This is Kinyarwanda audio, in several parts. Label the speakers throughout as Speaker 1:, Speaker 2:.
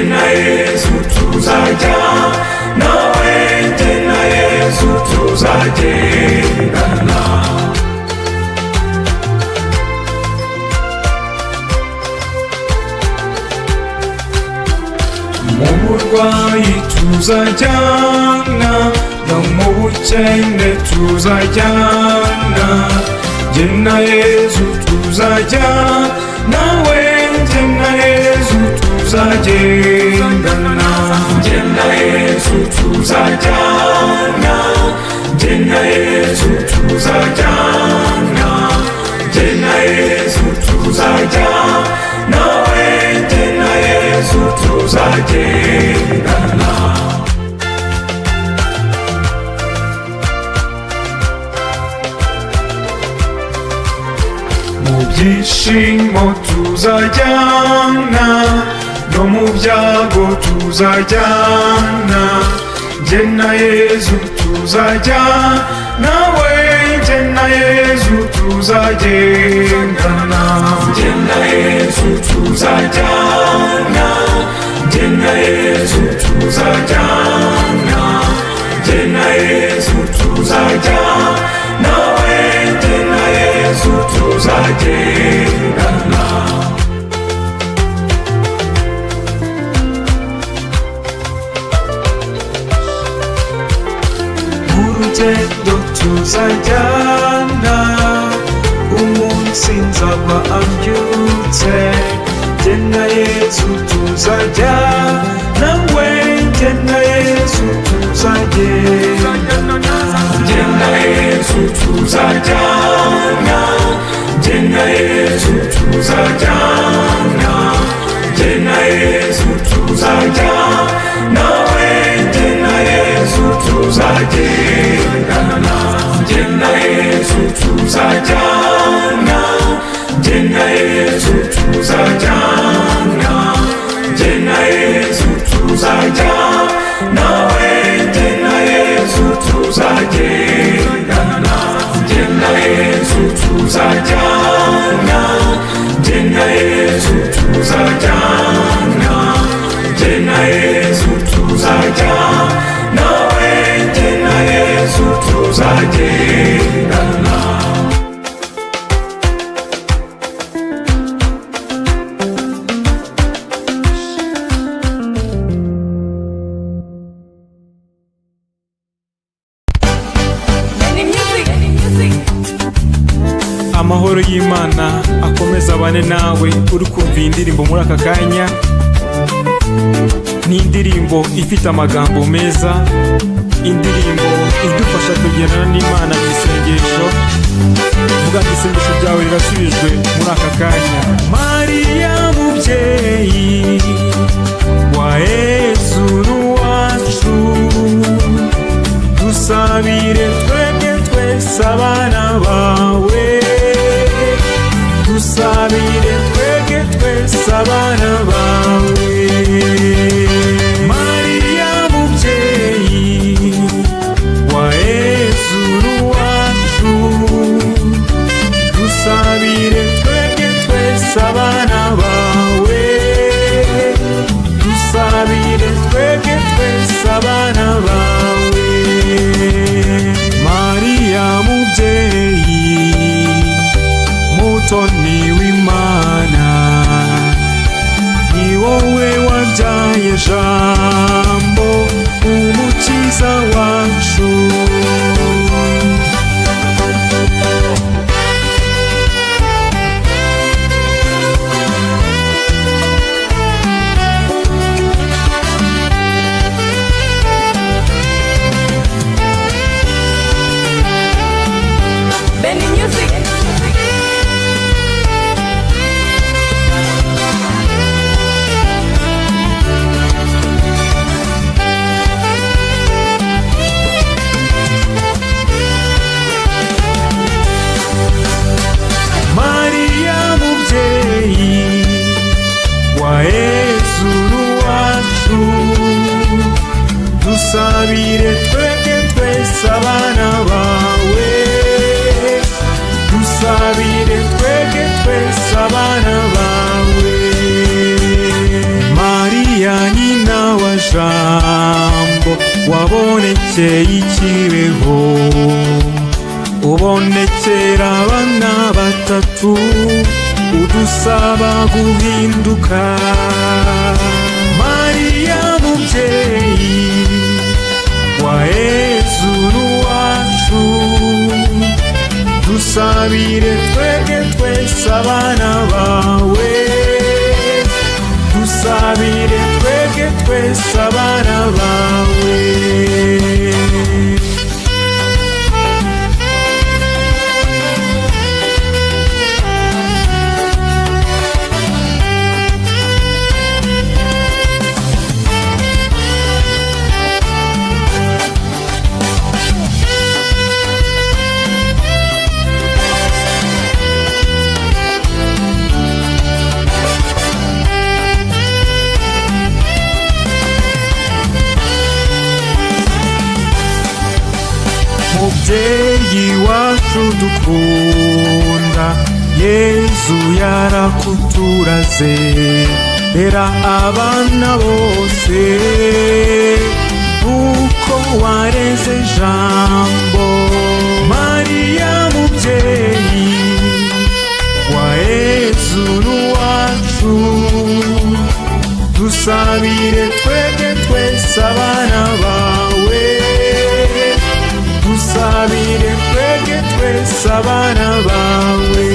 Speaker 1: na Yesu tuzajyana we, jye na Yesu tuzagendana. Mu burwayi tuzajyana, no mu bukene tuzajyana, jye na Yesu tuzajyana we, jye na Yesu tuzagendana. Jye na Yesu tuzajyana, jye na Yesu tuzajyana, jye na Yesu tuzajyana we, jye na Yesu tuzagendana. Mu byishimo tuzajyana, no mu byago tuzajyana, jye na Yesu tuzajyana we, jye na Yesu tuzagendana. Jye na Yesu tuzajyana, jye na Yesu tuzajyana, jye na Yesu tuzajyana we, jye na Yesu tuzagendana. Urugendo tuzajyana, umunsi nzaba ambyutse, jye na Yesu tuzajyana we, jye na Yesu tuzagendana. Jye na Yesu tuzajyana, jye na Yesu tuzajyana, jye na Yesu tuzajyana we, jye na Yesu tuzagendana. Jye na Yesu tuzajyana, jye na Yesu tuzajyana, jye na Yesu tuzajyana we, jye na Yesu tuzagendana. Jye na Yesu tuzajyana, jye na Yesu tuzajyana, jye na Yesu tuzajyana we, jye na Yesu tuzagendana. Amahoro y'Imana akomeza abane nawe uri kumva iyi ndirimbo muri aka kanya. Ni indirimbo ifite amagambo meza, indirimbo idufasha kugendana n'Imana mu isengesho. Vuga ngo isengesho ryawe rirasubijwe muri aka kanya. Mariya mubyeyi wa Yesu wacu, dusabire twebwe twese abana bawe, dusabire twebwe twese abana bawe. Mariya mubyeyi wa Yesu wacu, dusabire twebwe twese abana bawe, dusabire twebwe twese abana bawe. Mariya mubyeyi mutoni w'Imana, ni wowe wabyaye Jambo umukiza wacu. dusabire twebwe twese abana bawe, dusabire twebwe twese abana bawe. Mariya mubyeyi Kibeho, ubonekera abana batatu udusaba guhinduka. Mariya mubyeyi wa Yezu n'uwacu, dusabire twebwe twese abana bawe, dusabire twebwe twese abana bawe. Mubyeyi wacu dukunda, Yezu yarakuturaze, rera abana bose uko wareze Jambo. Mariya mubyeyi wa Yezu n'uwacu, dusabire twebwe twese abana bawe, dusabire twebwe twese abana bawe.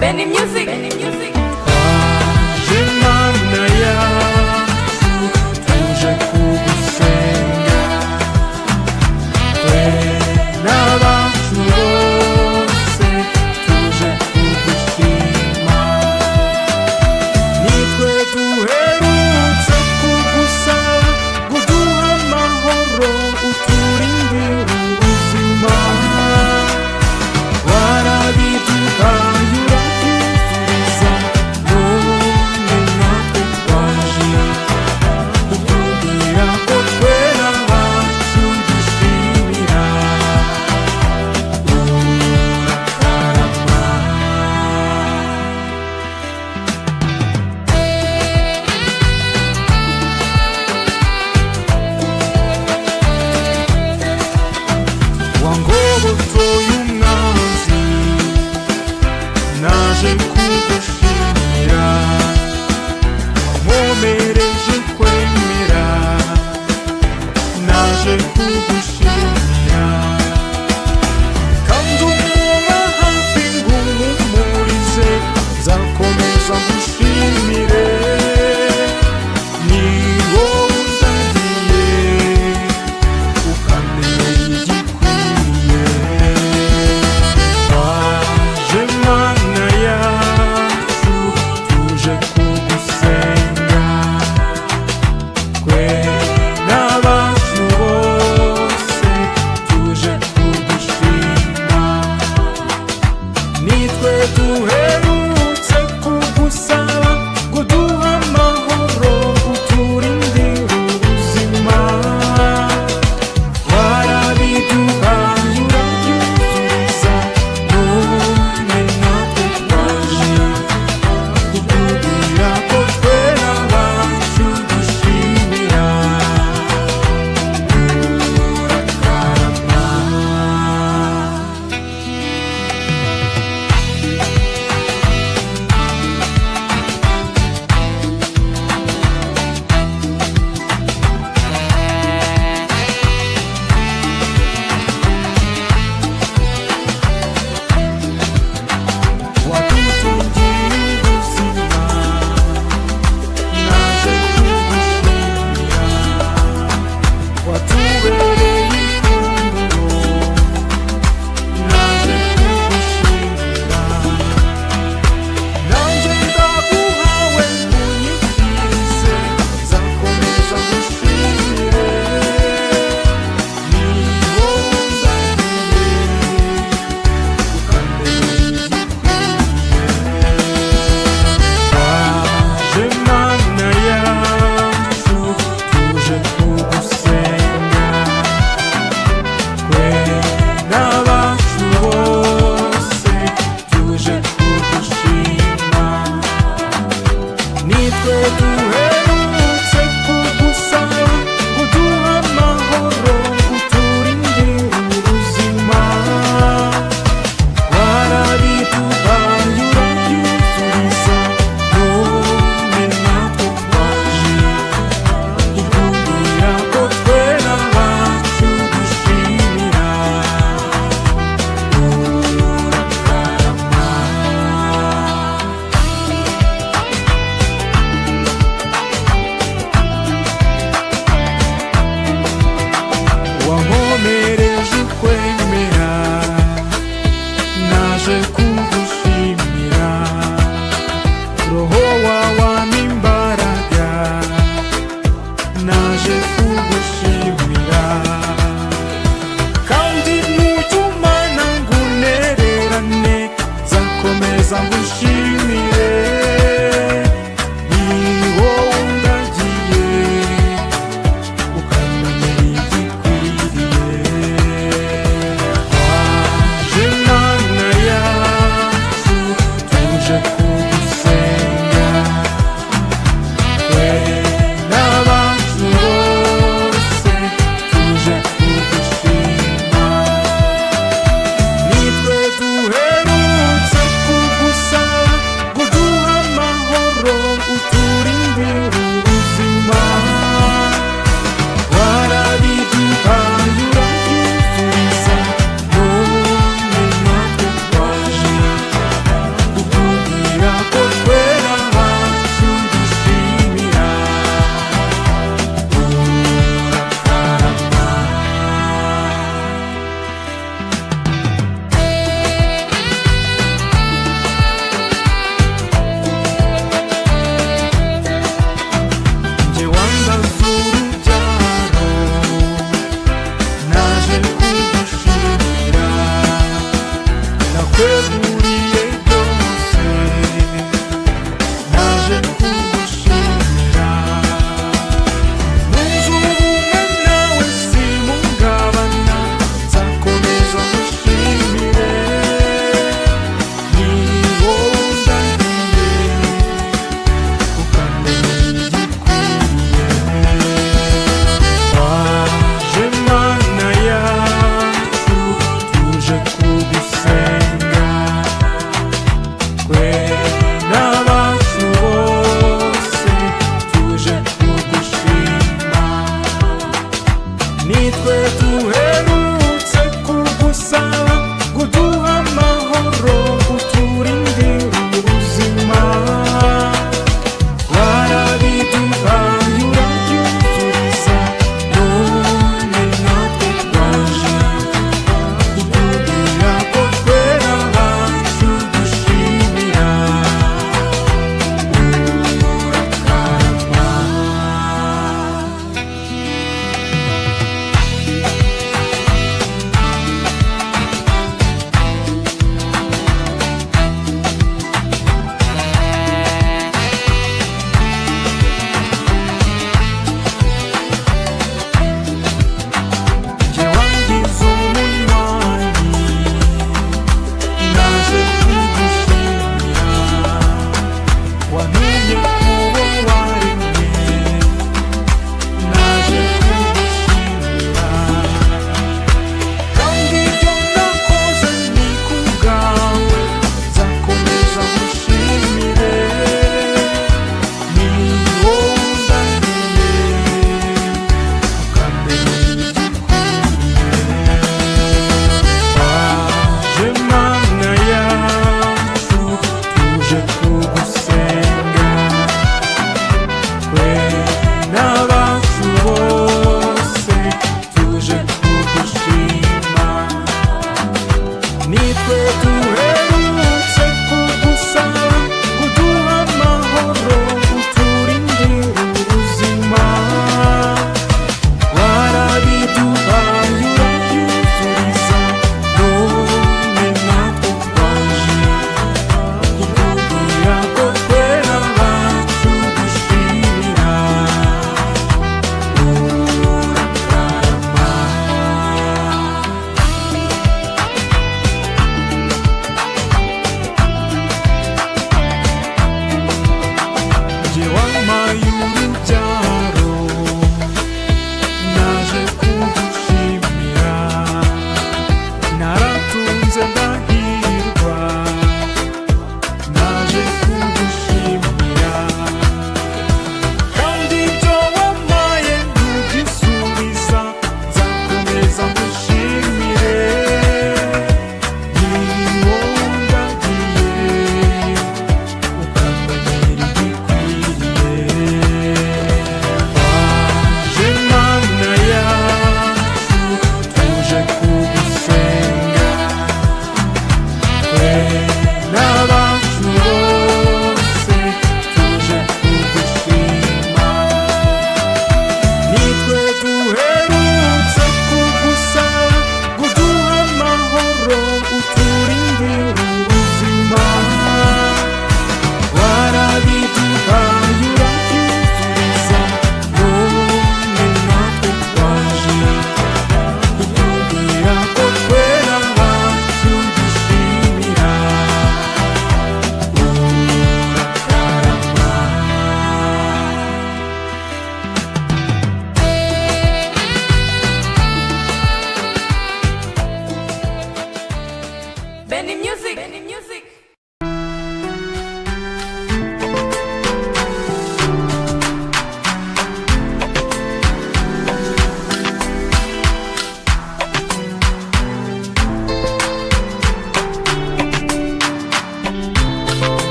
Speaker 2: Benny Music.
Speaker 1: Imana yacu tuje kugusenga, twe n'abacu bose tuje kugushima. Nitwe duherutse kugusaba kuduha amahoro, uturindire ubuzima. Warabiduhaye urabyizuriza, none natwe twaje kukubwira ko twera abacu dushimira. Urakarama. Wangobotoye umwanzi, naje kugushimira. Wankomereje kwemera, naje kugushimira. Kandi umuba hafi nguhumurize, nzakomeza ngushimire. Ni wowe undagiye ukamenya igikwiye. Twaje Mana yacu tuje kugusenga, twe n'abacu bose tuje kugushima. Nitwe duherutse kugusaba kuduha amahoro, uturindire ubuzima. Warabiduhaye urabyuzuriza, none natwe twaje kukubwira ko twera abacu dushimira. twaje kugushimira kandi nujumana ngunererane nzakomeza ngushimire ni wowe undagiye ukamenya igikwiriye twaje mana yacu tuje kugusenga twe n'abacu bose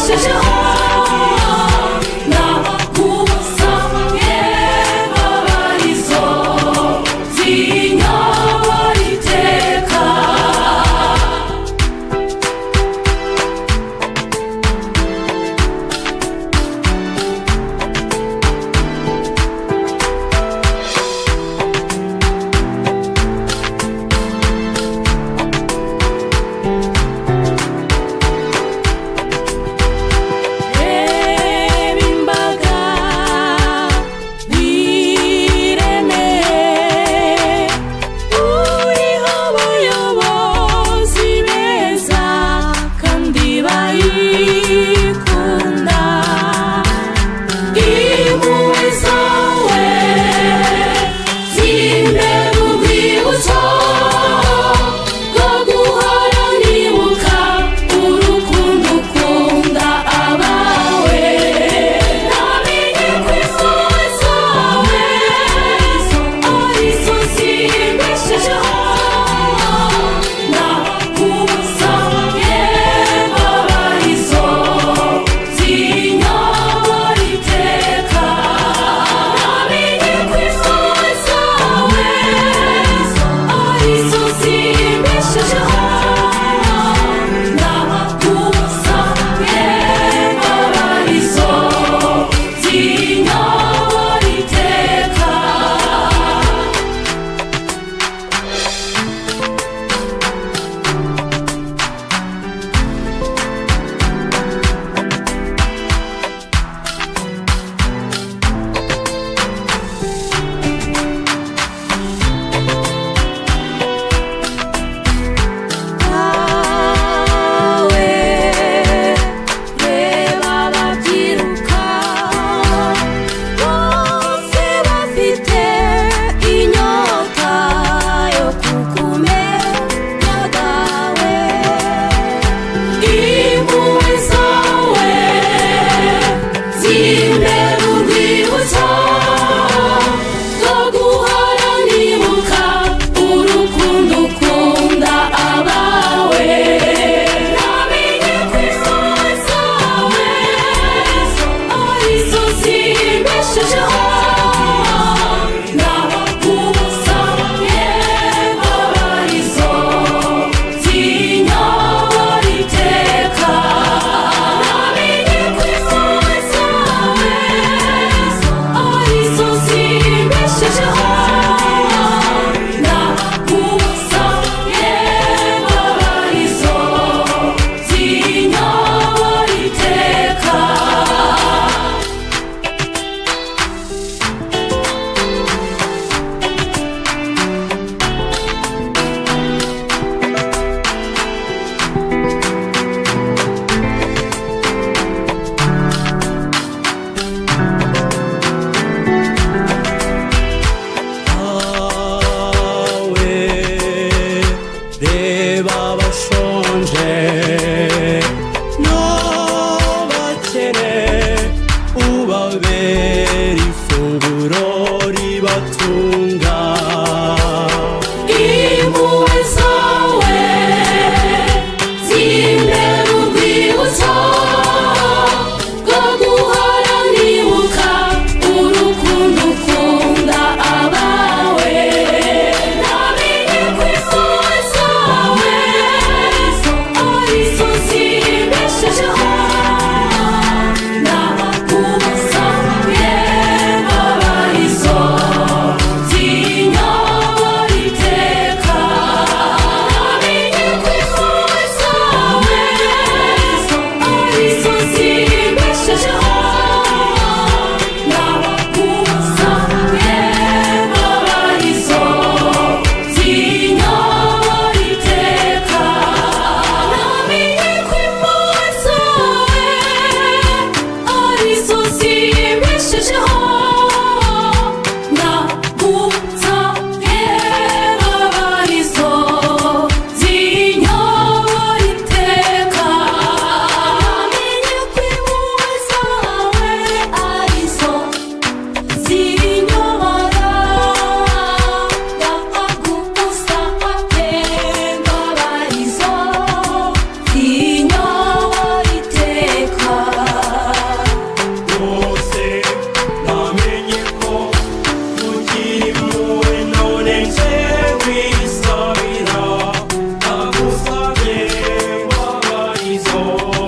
Speaker 2: zimbeshejeho nagusange babarizo zinyobora iteka.
Speaker 3: So Oh